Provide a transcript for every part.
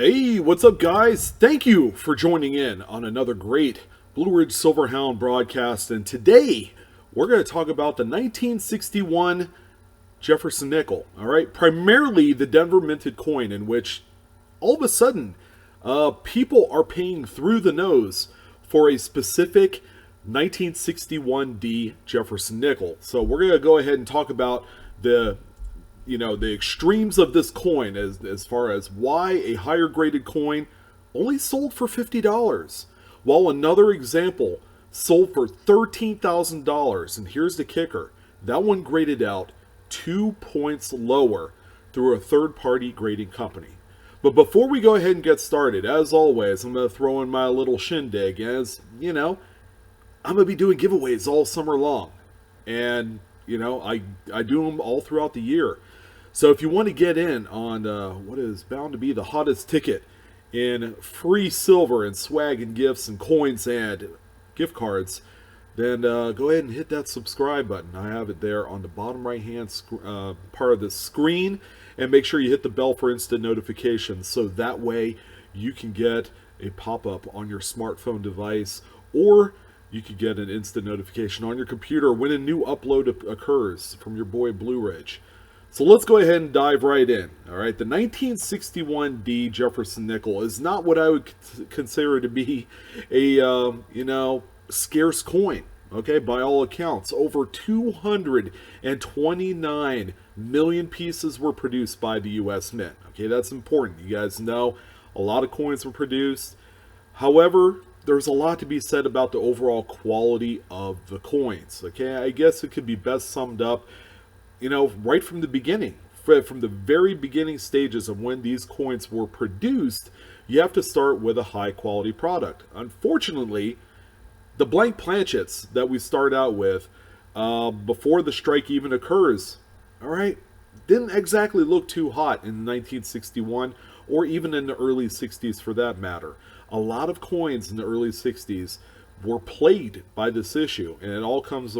Hey, what's up, guys? Thank you for joining in on another great Blue Ridge Silverhound broadcast. And today we're going to talk about the 1961 Jefferson nickel. All right, primarily the Denver minted coin, in which all of a sudden people are paying through the nose for a specific 1961D Jefferson nickel. So we're going to go ahead and talk about the extremes of this coin as far as why a higher graded coin only sold for $50, while another example sold for $13,000. And here's the kicker: that one graded out 2 points lower through a third-party grading company. But before we go ahead and get started, as always, I'm going to throw in my little shindig. As you know, I'm going to be doing giveaways all summer long, and I do them all throughout the year. So if you want to get in on what is bound to be the hottest ticket in free silver and swag and gifts and coins and gift cards, then go ahead and hit that subscribe button. I have it there on the bottom right hand part of the screen, and make sure you hit the bell for instant notifications, so that way you can get a pop-up on your smartphone device, or you could get an instant notification on your computer when a new upload occurs from your boy Blue Ridge. So let's go ahead and dive right in. All right, the 1961D Jefferson nickel is not what I would consider to be a scarce coin. Okay, by all accounts, over 229 million pieces were produced by the U.S. Mint. Okay, that's important. You guys know a lot of coins were produced. However, there's a lot to be said about the overall quality of the coins. Okay, I guess it could be best summed up, right from the beginning, from the very beginning stages of when these coins were produced. You have to start with a high quality product. Unfortunately, the blank planchets that we start out with before the strike even occurs, all right, didn't exactly look too hot in 1961, or even in the early 60s for that matter. A lot of coins in the early 60s were plagued by this issue, and it all comes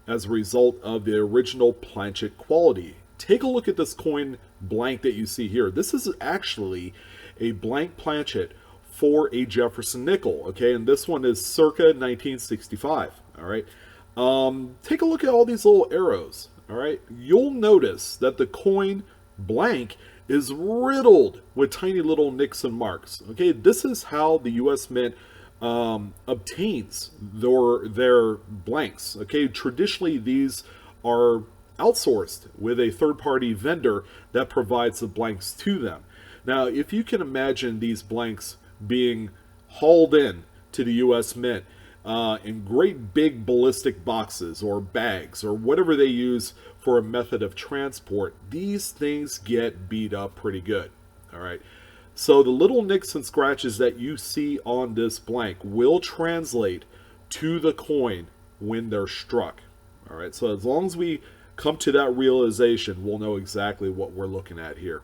as a result of the original planchet quality. Take a look at this coin blank that you see here. This is actually a blank planchet for a Jefferson nickel, okay? And this one is circa 1965, all right? Take a look at all these little arrows, all right? You'll notice that the coin blank is riddled with tiny little nicks and marks, okay? This is how the U.S. Mint obtains their blanks. Okay, traditionally these are outsourced with a third-party vendor that provides the blanks to them. Now, if you can imagine these blanks being hauled in to the U.S. Mint in great big ballistic boxes or bags or whatever they use for a method of transport, these things get beat up pretty good. All right. So the little nicks and scratches that you see on this blank will translate to the coin when they're struck. All right, so as long as we come to that realization, we'll know exactly what we're looking at here.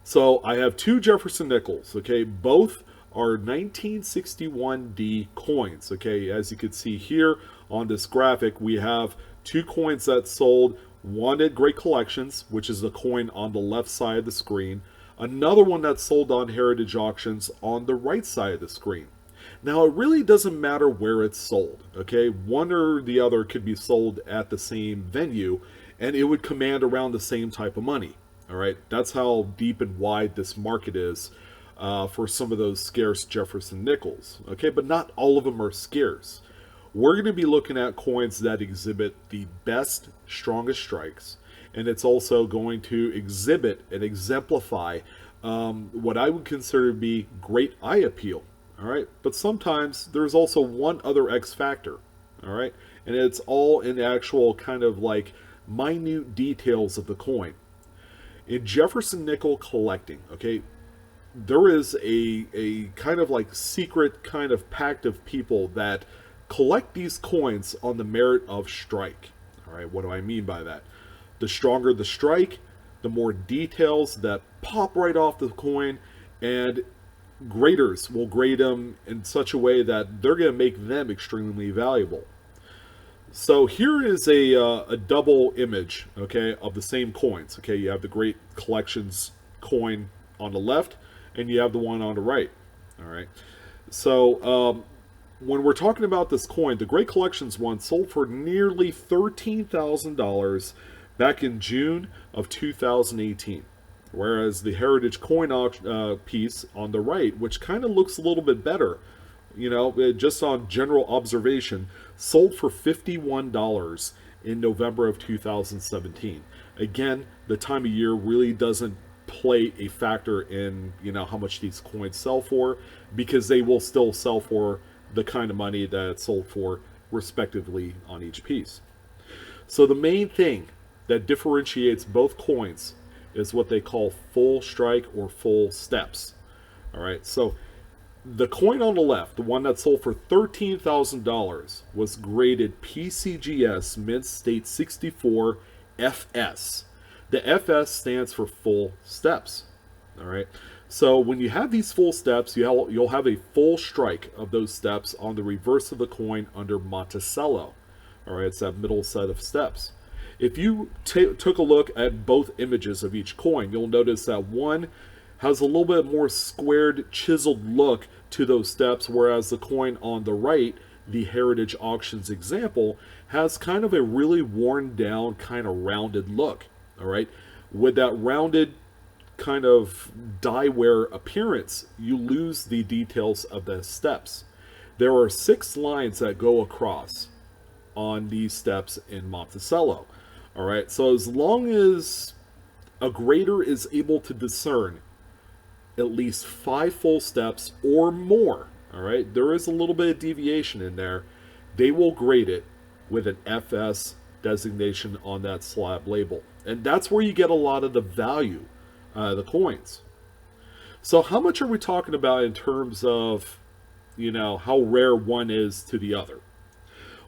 So I have two Jefferson nickels, okay? Both are 1961D coins, okay? As you can see here on this graphic, we have two coins that sold, one at Great Collections, which is the coin on the left side of the screen, another one that's sold on Heritage Auctions on the right side of the screen. Now, it really doesn't matter where it's sold, okay? One or the other could be sold at the same venue, and it would command around the same type of money, all right? That's how deep and wide this market is for some of those scarce Jefferson nickels, okay? But not all of them are scarce. We're going to be looking at coins that exhibit the best, strongest strikes, and it's also going to exhibit and exemplify what I would consider to be great eye appeal, all right? But sometimes there's also one other X factor, all right? And it's all in the actual kind of like minute details of the coin. In Jefferson nickel collecting, okay, there is a kind of like secret kind of pact of people that collect these coins on the merit of strike, all right? What do I mean by that? The stronger the strike, the more details that pop right off the coin, and graders will grade them in such a way that they're going to make them extremely valuable. So here is a double image, okay, of the same coins. Okay, you have the Great Collections coin on the left, and you have the one on the right. All right. So when we're talking about this coin, the Great Collections one sold for nearly $13,000 back in June of 2018. Whereas the Heritage coin piece on the right, which kind of looks a little bit better, just on general observation, sold for $51 in November of 2017. Again, the time of year really doesn't play a factor in how much these coins sell for, because they will still sell for the kind of money that it's sold for respectively on each piece. So the main thing that differentiates both coins is what they call full strike or full steps. All right, so the coin on the left, the one that sold for $13,000, was graded PCGS Mint State 64 FS. The FS stands for full steps. All right. So when you have these full steps, you'll have a full strike of those steps on the reverse of the coin under Monticello. All right. It's that middle set of steps. If you took a look at both images of each coin, you'll notice that one has a little bit more squared, chiseled look to those steps, whereas the coin on the right, the Heritage Auctions example, has kind of a really worn down, kind of rounded look. All right, with that rounded kind of die-wear appearance, you lose the details of the steps. There are 6 lines that go across on these steps in Monticello. All right, so as long as a grader is able to discern at least 5 full steps or more, all right, there is a little bit of deviation in there, they will grade it with an FS designation on that slab label. And that's where you get a lot of the value, the coins. So how much are we talking about in terms of, how rare one is to the other?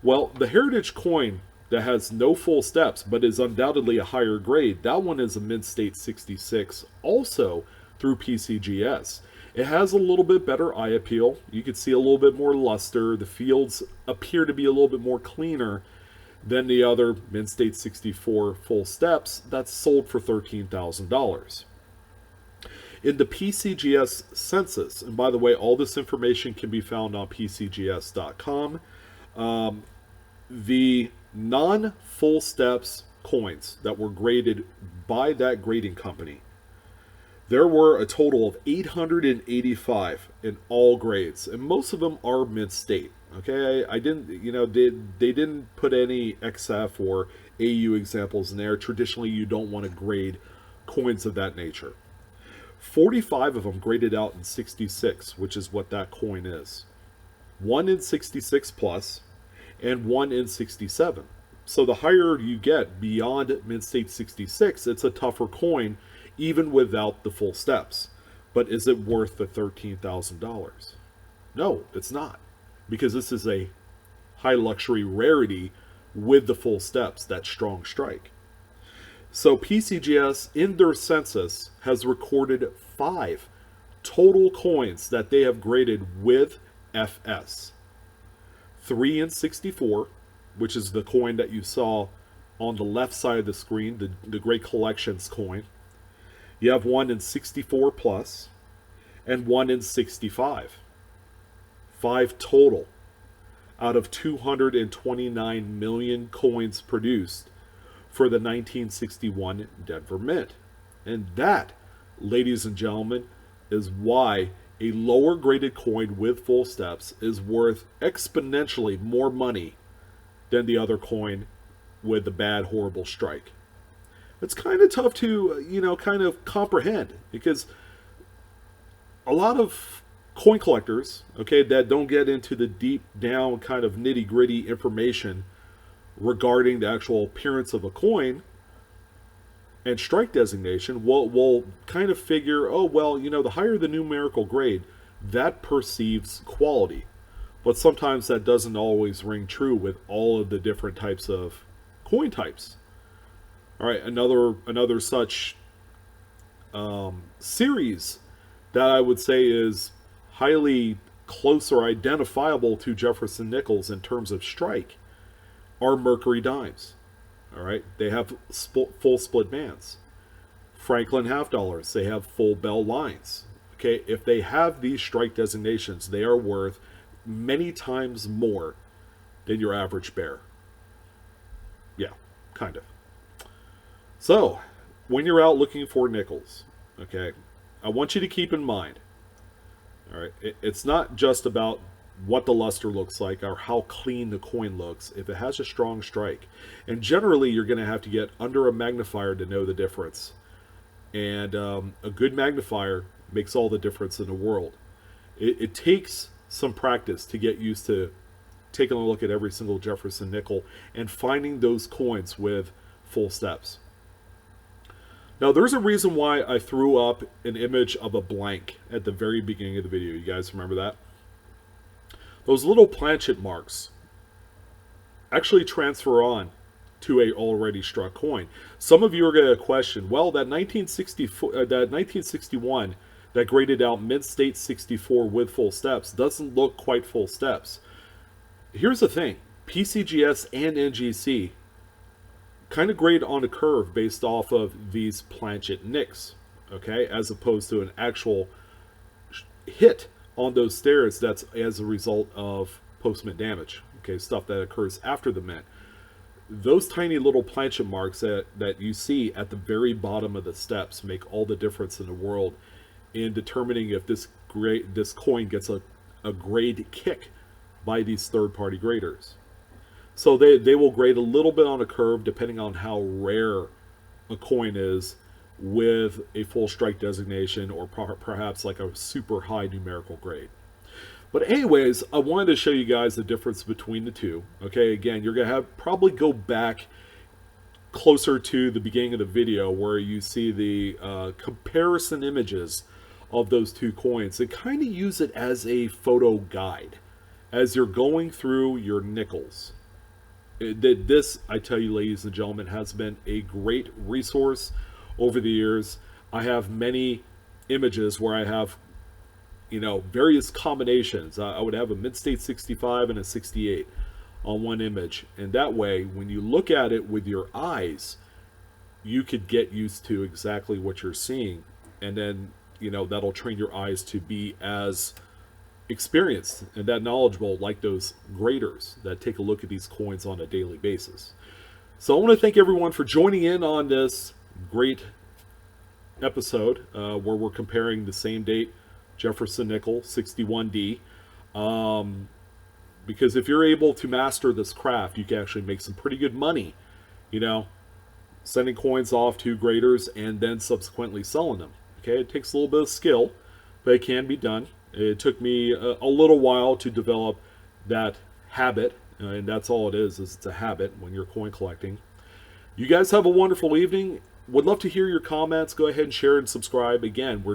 Well, the Heritage coin that has no full steps but is undoubtedly a higher grade, that one is a Mint State 66, also through PCGS. It has a little bit better eye appeal. You can see a little bit more luster. The fields appear to be a little bit more cleaner than the other Mint State 64 full steps that's sold for $13,000. In the PCGS census, and by the way, all this information can be found on PCGS.com, the non-full steps coins that were graded by that grading company, there were a total of 885 in all grades, and most of them are Mint State. Okay, I didn't, they didn't put any XF or AU examples in there. Traditionally, you don't want to grade coins of that nature. 45 of them graded out in 66, which is what that coin is. 1 in 66 plus, and 1 in 67. So the higher you get beyond Mint State 66, it's a tougher coin, even without the full steps. But is it worth the $13,000? No, it's not. Because this is a high luxury rarity with the full steps, that strong strike. So PCGS in their census has recorded 5 total coins that they have graded with FS. 3 in 64, which is the coin that you saw on the left side of the screen, the Great Collections coin. You have 1 in 64 plus, and 1 in 65. 5 total out of 229 million coins produced for the 1961 Denver Mint. And that, ladies and gentlemen, is why a lower graded coin with full steps is worth exponentially more money than the other coin with the bad, horrible strike. It's kind of tough to, kind of comprehend, because a lot of coin collectors, okay, that don't get into the deep down kind of nitty gritty information regarding the actual appearance of a coin and strike designation, will kind of figure, oh, well, the higher the numerical grade, that perceives quality. But sometimes that doesn't always ring true with all of the different types of coin types. All right, another such series that I would say is highly close or identifiable to Jefferson nickels in terms of strike are Mercury dimes. All right, they have full split bands. Franklin half dollars, they have full bell lines. Okay, if they have these strike designations, they are worth many times more than your average bear. Yeah, kind of. So, when you're out looking for nickels, okay, I want you to keep in mind, all right, it's not just about what the luster looks like or how clean the coin looks if it has a strong strike. And generally, you're going to have to get under a magnifier to know the difference. And a good magnifier makes all the difference in the world. It takes some practice to get used to taking a look at every single Jefferson nickel and finding those coins with full steps. Now, there's a reason why I threw up an image of a blank at the very beginning of the video. You guys remember that? Those little planchet marks actually transfer on to a already struck coin. Some of you are going to question, well, that 1961 that graded out mid-state 64 with full steps doesn't look quite full steps. Here's the thing. PCGS and NGC kind of grade on a curve based off of these planchet nicks, okay, as opposed to an actual hit on those stairs that's as a result of post-mint damage, okay, stuff that occurs after the mint. Those tiny little planchet marks that you see at the very bottom of the steps make all the difference in the world in determining if this coin gets a grade kick by these third-party graders. So they will grade a little bit on a curve depending on how rare a coin is with a full strike designation or perhaps like a super high numerical grade. But anyways, I wanted to show you guys the difference between the two. Okay, again, you're going to have probably go back closer to the beginning of the video where you see the comparison images of those two coins and kind of use it as a photo guide as you're going through your nickels. This, I tell you, ladies and gentlemen, has been a great resource over the years. I have many images where I have, you know, various combinations. I would have a mid-state 65 and a 68 on one image. And that way, when you look at it with your eyes, you could get used to exactly what you're seeing. And then, you know, that'll train your eyes to be as experienced and that knowledgeable like those graders that take a look at these coins on a daily basis. So I want to thank everyone for joining in on this great episode where we're comparing the same date Jefferson nickel 61D, because if you're able to master this craft, you can actually make some pretty good money, you know, sending coins off to graders and then subsequently selling them. Okay, it takes a little bit of skill, but it can be done. It took me a little while to develop that habit, and that's all it is it's a habit when you're coin collecting. You guys have a wonderful evening. Would love to hear your comments. Go ahead and share and subscribe. Again, we're doing